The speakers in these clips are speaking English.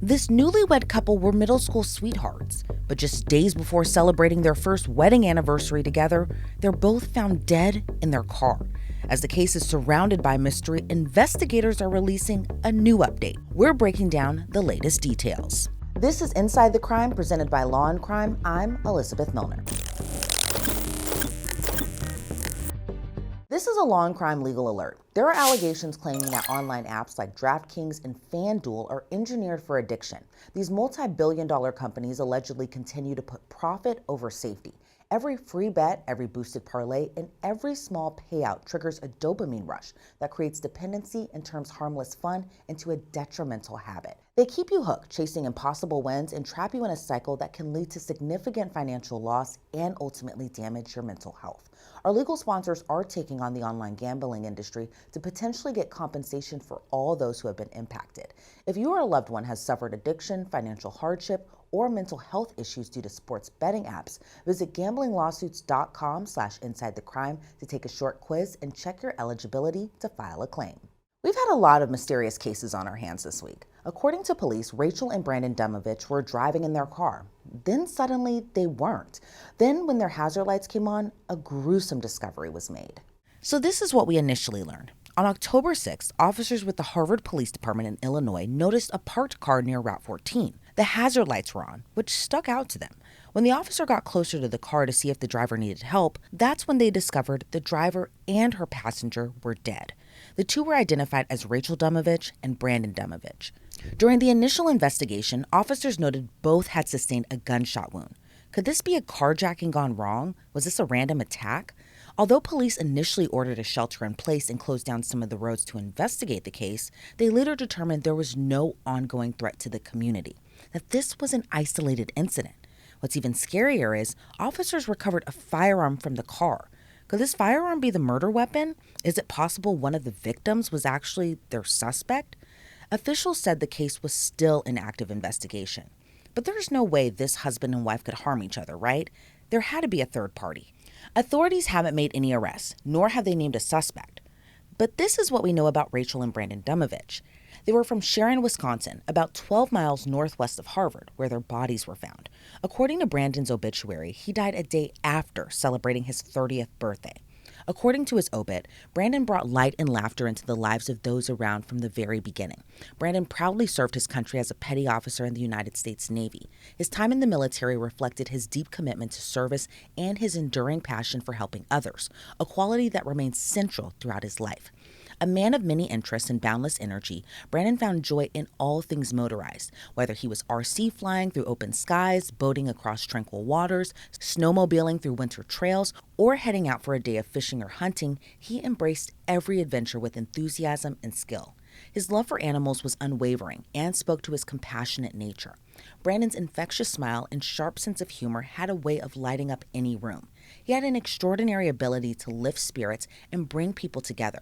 This newlywed couple were middle school sweethearts, but just days before celebrating their first wedding anniversary together, they're both found dead in their car. As the case is surrounded by mystery, investigators are releasing a new update. We're breaking down the latest details. This is Inside the Crime, presented by Law&Crime. I'm Elizabeth Millner. This is a Law&Crime legal alert. There are allegations claiming that online apps like DraftKings and FanDuel are engineered for addiction. These multi-billion-dollar companies allegedly continue to put profit over safety. Every free bet, every boosted parlay, and every small payout triggers a dopamine rush that creates dependency and turns harmless fun into a detrimental habit. They keep you hooked, chasing impossible wins, and trap you in a cycle that can lead to significant financial loss and ultimately damage your mental health. Our legal sponsors are taking on the online gambling industry to potentially get compensation for all those who have been impacted. If you or a loved one has suffered addiction, financial hardship, or mental health issues due to sports betting apps, visit gamblinglawsuits.com/insidethecrime to take a short quiz and check your eligibility to file a claim. We've had a lot of mysterious cases on our hands this week. According to police, Rachel and Brandon Dumovich were driving in their car. Then suddenly they weren't. Then when their hazard lights came on, a gruesome discovery was made. So this is what we initially learned. On October 6th, officers with the Harvard Police Department in Illinois noticed a parked car near Route 14. The hazard lights were on, which stuck out to them. When the officer got closer to the car to see if the driver needed help, that's when they discovered the driver and her passenger were dead. The two were identified as Rachel Dumovich and Brandon Dumovich. During the initial investigation, officers noted both had sustained a gunshot wound. Could this be a carjacking gone wrong? Was this a random attack? Although police initially ordered a shelter in place and closed down some of the roads to investigate the case, they later determined there was no ongoing threat to the community, that this was an isolated incident. What's even scarier is officers recovered a firearm from the car. Could this firearm be the murder weapon? Is it possible one of the victims was actually their suspect? Officials said the case was still in active investigation. But there's no way this husband and wife could harm each other, right? There had to be a third party. Authorities haven't made any arrests, nor have they named a suspect. But this is what we know about Rachel and Brandon Dumovich. They were from Sharon, Wisconsin, about 12 miles northwest of Harvard, where their bodies were found. According to Brandon's obituary, he died a day after celebrating his 30th birthday. According to his obit, Brandon brought light and laughter into the lives of those around from the very beginning. Brandon proudly served his country as a petty officer in the United States Navy. His time in the military reflected his deep commitment to service and his enduring passion for helping others, a quality that remains central throughout his life. A man of many interests and boundless energy, Brandon found joy in all things motorized, whether he was RC flying through open skies, boating across tranquil waters, snowmobiling through winter trails, or heading out for a day of fishing or hunting. He embraced every adventure with enthusiasm and skill. His love for animals was unwavering and spoke to his compassionate nature. Brandon's infectious smile and sharp sense of humor had a way of lighting up any room. He had an extraordinary ability to lift spirits and bring people together.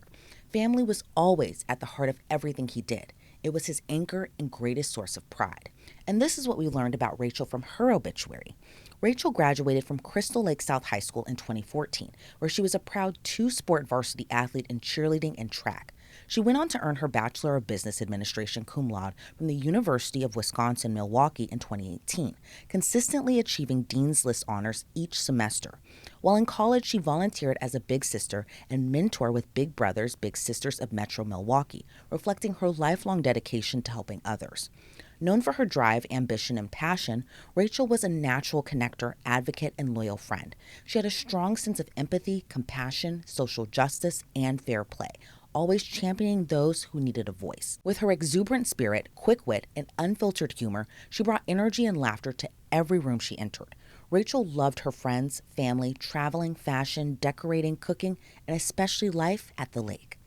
Family was always at the heart of everything he did. It was his anchor and greatest source of pride. And this is what we learned about Rachel from her obituary. Rachel graduated from Crystal Lake South High School in 2014, where she was a proud two-sport varsity athlete in cheerleading and track. She went on to earn her Bachelor of Business Administration cum laude from the University of Wisconsin-Milwaukee in 2018, consistently achieving Dean's List honors each semester. While in college, she volunteered as a Big Sister and mentor with Big Brothers, Big Sisters of Metro Milwaukee, reflecting her lifelong dedication to helping others. Known for her drive, ambition, and passion, Rachel was a natural connector, advocate, and loyal friend. She had a strong sense of empathy, compassion, social justice, and fair play, always championing those who needed a voice. With her exuberant spirit, quick wit, and unfiltered humor, she brought energy and laughter to every room she entered. Rachel loved her friends, family, traveling, fashion, decorating, cooking, and especially life at the lake.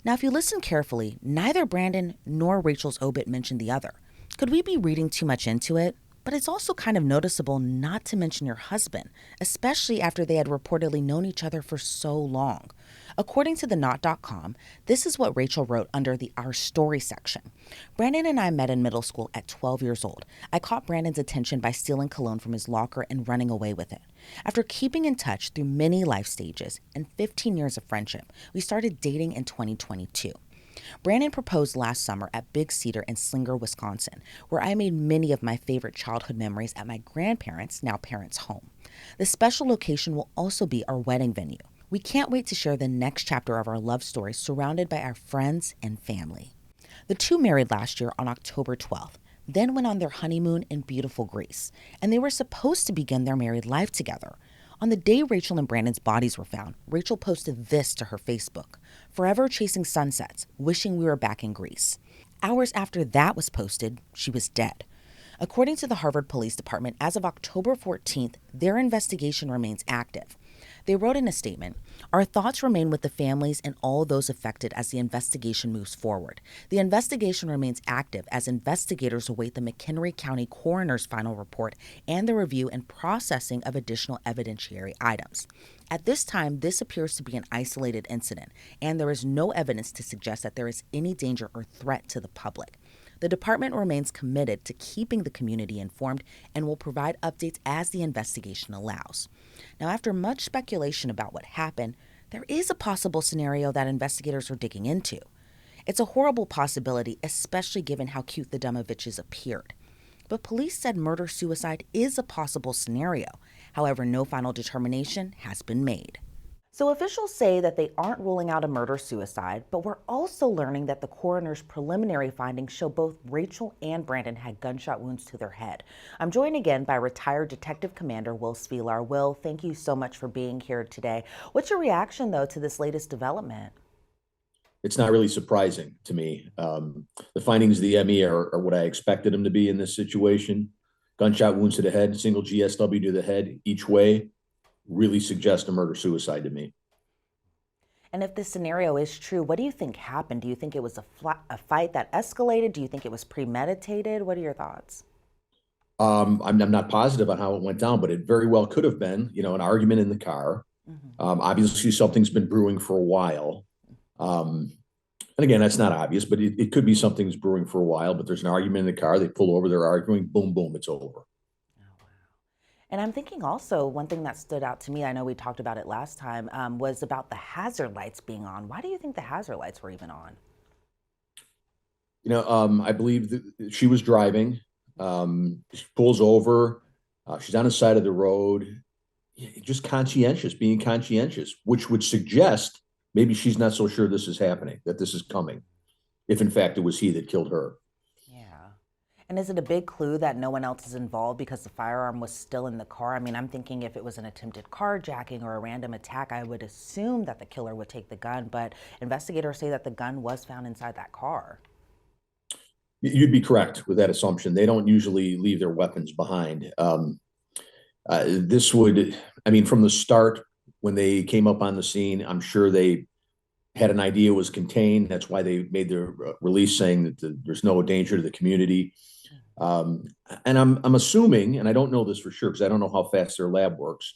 Now, if you listen carefully, neither Brandon nor Rachel's obit mentioned the other. Could we be reading too much into it? But it's also kind of noticeable not to mention your husband, especially after they had reportedly known each other for so long. According to the Knot.com, this is what Rachel wrote under the Our Story section. Brandon and I met in middle school at 12 years old. I caught Brandon's attention by stealing cologne from his locker and running away with it. After keeping in touch through many life stages and 15 years of friendship, we started dating in 2022. Brandon proposed last summer at Big Cedar in Slinger, Wisconsin, where I made many of my favorite childhood memories at my grandparents', now parents' home. The special location will also be our wedding venue. We can't wait to share the next chapter of our love story surrounded by our friends and family. The two married last year on October 12th, then went on their honeymoon in beautiful Greece, and they were supposed to begin their married life together. On the day Rachel and Brandon's bodies were found, Rachel posted this to her Facebook: "Forever chasing sunsets, wishing we were back in Greece." Hours after that was posted, she was dead. According to the Harvard Police Department, as of October 14th, their investigation remains active. They wrote in a statement, "Our thoughts remain with the families and all those affected as the investigation moves forward. The investigation remains active as investigators await the McHenry County Coroner's final report and the review and processing of additional evidentiary items. At this time, this appears to be an isolated incident, and there is no evidence to suggest that there is any danger or threat to the public. The department remains committed to keeping the community informed and will provide updates as the investigation allows." Now, after much speculation about what happened, there is a possible scenario that investigators are digging into. It's a horrible possibility, especially given how cute the Dumoviches appeared. But police said murder-suicide is a possible scenario. However, no final determination has been made. So officials say that they aren't ruling out a murder-suicide, but we're also learning that the coroner's preliminary findings show both Rachel and Brandon had gunshot wounds to their head. I'm joined again by retired Detective Commander Will Svilar. Will, thank you so much for being here today. What's your reaction, though, to this latest development? It's not really surprising to me. The findings of the ME are what I expected them to be in this situation. Gunshot wounds to the head, single GSW to the head each way, really suggest a murder-suicide to me. And if this scenario is true, what do you think happened? Do you think it was a fight that escalated? Do you think it was premeditated? What are your thoughts? I'm not positive on how it went down, but it very well could have been, an argument in the car. Obviously, something's been brewing for a while. And again, that's not obvious, but it could be something's brewing for a while, but there's an argument in the car. They pull over, they're arguing, boom, boom, it's over. And I'm thinking also, one thing that stood out to me, I know we talked about it last time, was about the hazard lights being on. Why do you think the hazard lights were even on? I believe that she was driving. She pulls over. She's on the side of the road. Just being conscientious, which would suggest maybe she's not so sure this is happening, that this is coming, if in fact it was he that killed her. And is it a big clue that no one else is involved because the firearm was still in the car? I mean, I'm thinking if it was an attempted carjacking or a random attack, I would assume that the killer would take the gun, but investigators say that the gun was found inside that car. You'd be correct with that assumption. They don't usually leave their weapons behind. From the start, when they came up on the scene, I'm sure they had an idea it was contained. That's why they made their release saying that there's no danger to the community. And I'm assuming, and I don't know this for sure because I don't know how fast their lab works.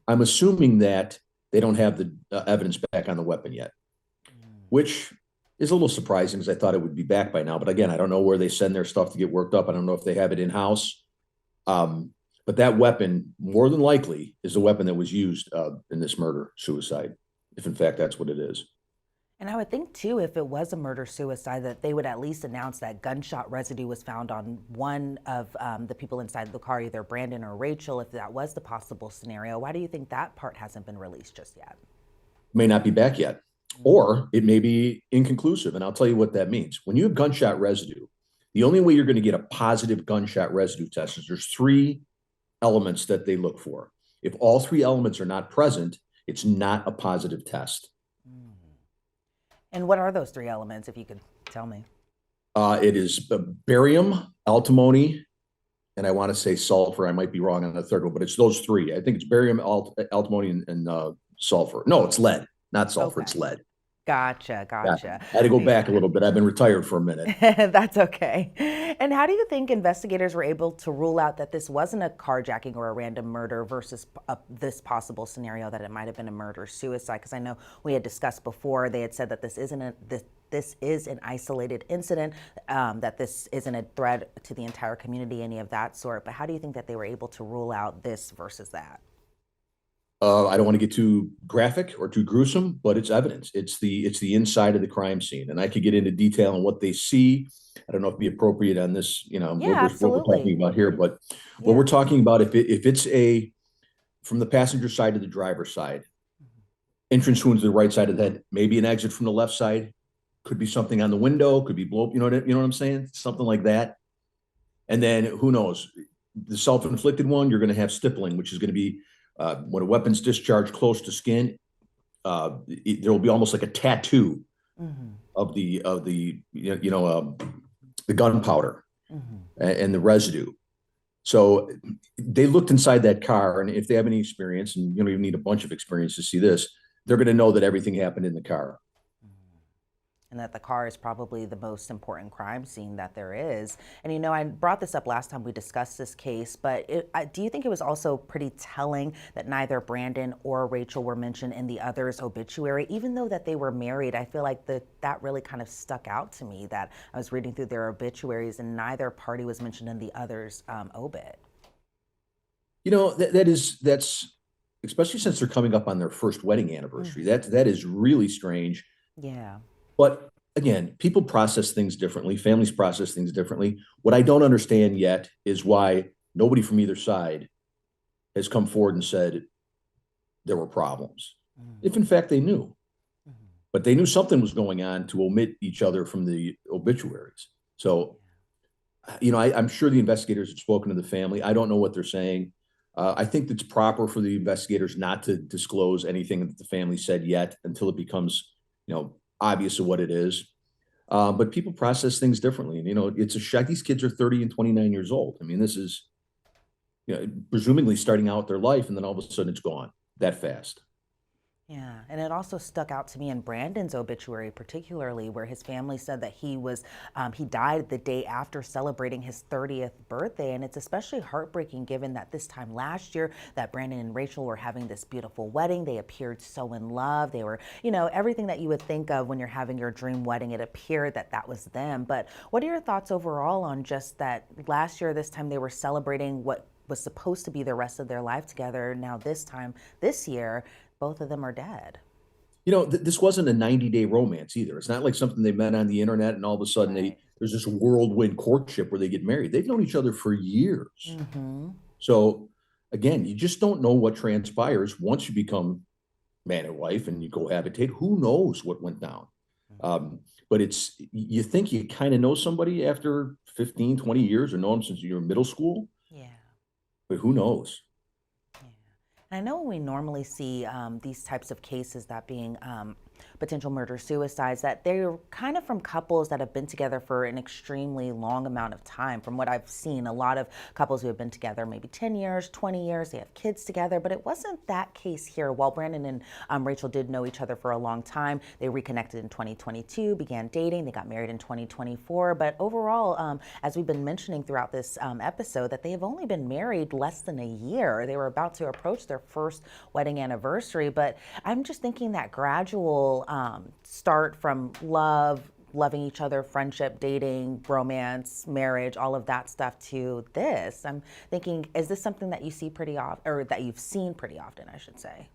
I'm assuming that they don't have the evidence back on the weapon yet, which is a little surprising because I thought it would be back by now. But again, I don't know where they send their stuff to get worked up. I don't know if they have it in-house. But that weapon, more than likely, is the weapon that was used in this murder-suicide, if in fact that's what it is. And I would think, too, if it was a murder-suicide, that they would at least announce that gunshot residue was found on one of the people inside the car, either Brandon or Rachel, if that was the possible scenario. Why do you think that part hasn't been released just yet? May not be back yet, or it may be inconclusive, and I'll tell you what that means. When you have gunshot residue, the only way you're going to get a positive gunshot residue test is there's three elements that they look for. If all three elements are not present, it's not a positive test. And what are those three elements, if you could tell me? It is barium, antimony, and I want to say sulfur. I might be wrong on the third one, but it's those three. I think it's barium, antimony, and sulfur. No, it's lead, not sulfur. Okay. It's lead. Gotcha. Yeah. I had to go back a little bit. I've been retired for a minute. That's okay. And how do you think investigators were able to rule out that this wasn't a carjacking or a random murder versus this possible scenario that it might have been a murder-suicide? Because I know we had discussed before, they had said that this is an isolated incident, that this isn't a threat to the entire community, any of that sort. But how do you think that they were able to rule out this versus that? I don't want to get too graphic or too gruesome, but it's evidence. It's the inside of the crime scene, and I could get into detail on what they see. I don't know if it'd be appropriate on this, Yeah, what we're talking absolutely. about here, but what we're Yeah. talking about, if it's a from the passenger side to the driver's side, entrance wound to the right side of the head, maybe an exit from the left side, could be something on the window, could be blow, you know what I'm saying? Something like that. And then who knows? The self-inflicted one, you're going to have stippling, which is going to be when a weapon's discharged close to skin. There will be almost like a tattoo Hmm. of the gunpowder Hmm. and the residue. So they looked inside that car, and if they have any experience, and you need a bunch of experience to see this, they're going to know that everything happened in the car. And that the car is probably the most important crime scene that there is. And I brought this up last time we discussed this case, but do you think it was also pretty telling that neither Brandon or Rachel were mentioned in the other's obituary, even though that they were married? I feel like that really kind of stuck out to me, that I was reading through their obituaries and neither party was mentioned in the other's obit. That's especially since they're coming up on their first wedding anniversary. Hmm. That is really strange. Yeah. But again, people process things differently. Families process things differently. What I don't understand yet is why nobody from either side has come forward and said there were problems. If in fact they knew, Hmm. but they knew something was going on to omit each other from the obituaries. So, I'm sure the investigators have spoken to the family. I don't know what they're saying. I think it's proper for the investigators not to disclose anything that the family said yet until it becomes, obvious of what it is. But people process things differently. And, it's a shock. These kids are 30 and 29 years old. I mean, this is, presumably starting out their life, and then all of a sudden it's gone that fast. Yeah, and it also stuck out to me in Brandon's obituary, particularly where his family said that he died the day after celebrating his 30th birthday, and it's especially heartbreaking given that this time last year that Brandon and Rachel were having this beautiful wedding. They appeared so in love. They were, everything that you would think of when you're having your dream wedding. It appeared that that was them. But what are your thoughts overall on just that last year, this time they were celebrating what was supposed to be the rest of their life together. Now this year, both of them are dead. This wasn't a 90-day romance either. It's not like something they met on the internet and all of a sudden Right. there's this whirlwind courtship where they get married. They've known each other for years. Mm-hmm. So again, you just don't know what transpires once you become man and wife and you cohabitate. Who knows what went down? But you think you kind of know somebody after 15, 20 years or know them since you were in middle school, Yeah. but who knows? Yeah. And I know when we normally see these types of cases, that being potential murder suicides, that they're kind of from couples that have been together for an extremely long amount of time. From what I've seen, a lot of couples who have been together maybe 10 years, 20 years, they have kids together, but it wasn't that case here. While Brandon and Rachel did know each other for a long time, they reconnected in 2022, began dating, they got married in 2024. But overall, as we've been mentioning throughout this episode, that they have only been married less than a year. They were about to approach their first wedding anniversary, but I'm just thinking that gradual start from loving each other, friendship, dating, romance, marriage, all of that stuff to this. I'm thinking, is this something that you see pretty often, or that you've seen pretty often, I should say?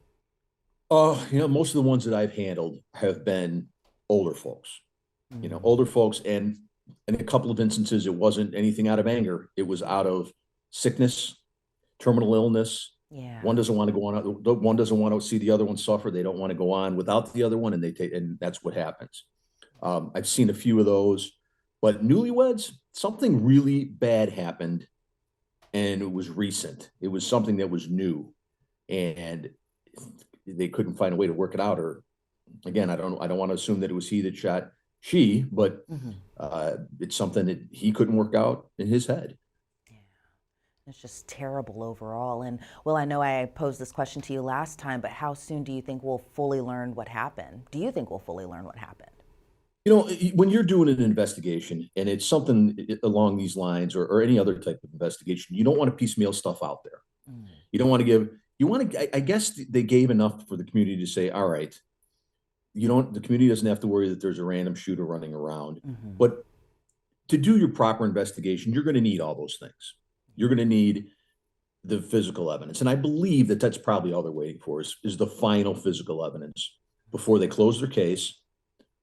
Most of the ones that I've handled have been older folks, Mm. older folks. And in a couple of instances, it wasn't anything out of anger. It was out of sickness, terminal illness. Yeah. One doesn't want to go on. One doesn't want to see the other one suffer. They don't want to go on without the other one, and that's what happens. I've seen a few of those, but newlyweds, something really bad happened, and it was recent. It was something that was new, and they couldn't find a way to work it out. Or again, I don't want to assume that it was he that shot she, but Hmm. it's something that he couldn't work out in his head. Yeah. It's just terrible overall. And well, I know I posed this question to you last time, but how soon do you think we'll fully learn what happened? Do you think we'll fully learn what happened? When you're doing an investigation and it's something along these lines, or any other type of investigation, you don't want to piecemeal stuff out there. Mm. You don't want to give, you want to, I guess they gave enough for the community to say, all right, the community doesn't have to worry that there's a random shooter running around. Hmm. But to do your proper investigation, you're going to need all those things. You're going to need the physical evidence. And I believe that that's probably all they're waiting for is the final physical evidence before they close their case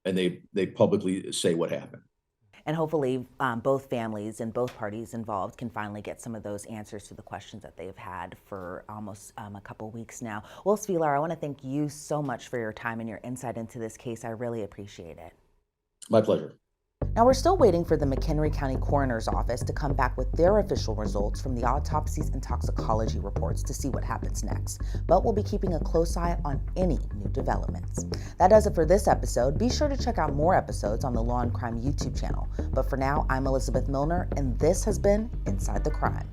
and they publicly say what happened. And hopefully both families and both parties involved can finally get some of those answers to the questions that they've had for almost a couple weeks now. Well, Svilar, I want to thank you so much for your time and your insight into this case. I really appreciate it. My pleasure. Now, we're still waiting for the McHenry County Coroner's Office to come back with their official results from the autopsies and toxicology reports to see what happens next. But we'll be keeping a close eye on any new developments. That does it for this episode. Be sure to check out more episodes on the Law and Crime YouTube channel. But for now, I'm Elizabeth Millner, and this has been Inside the Crime.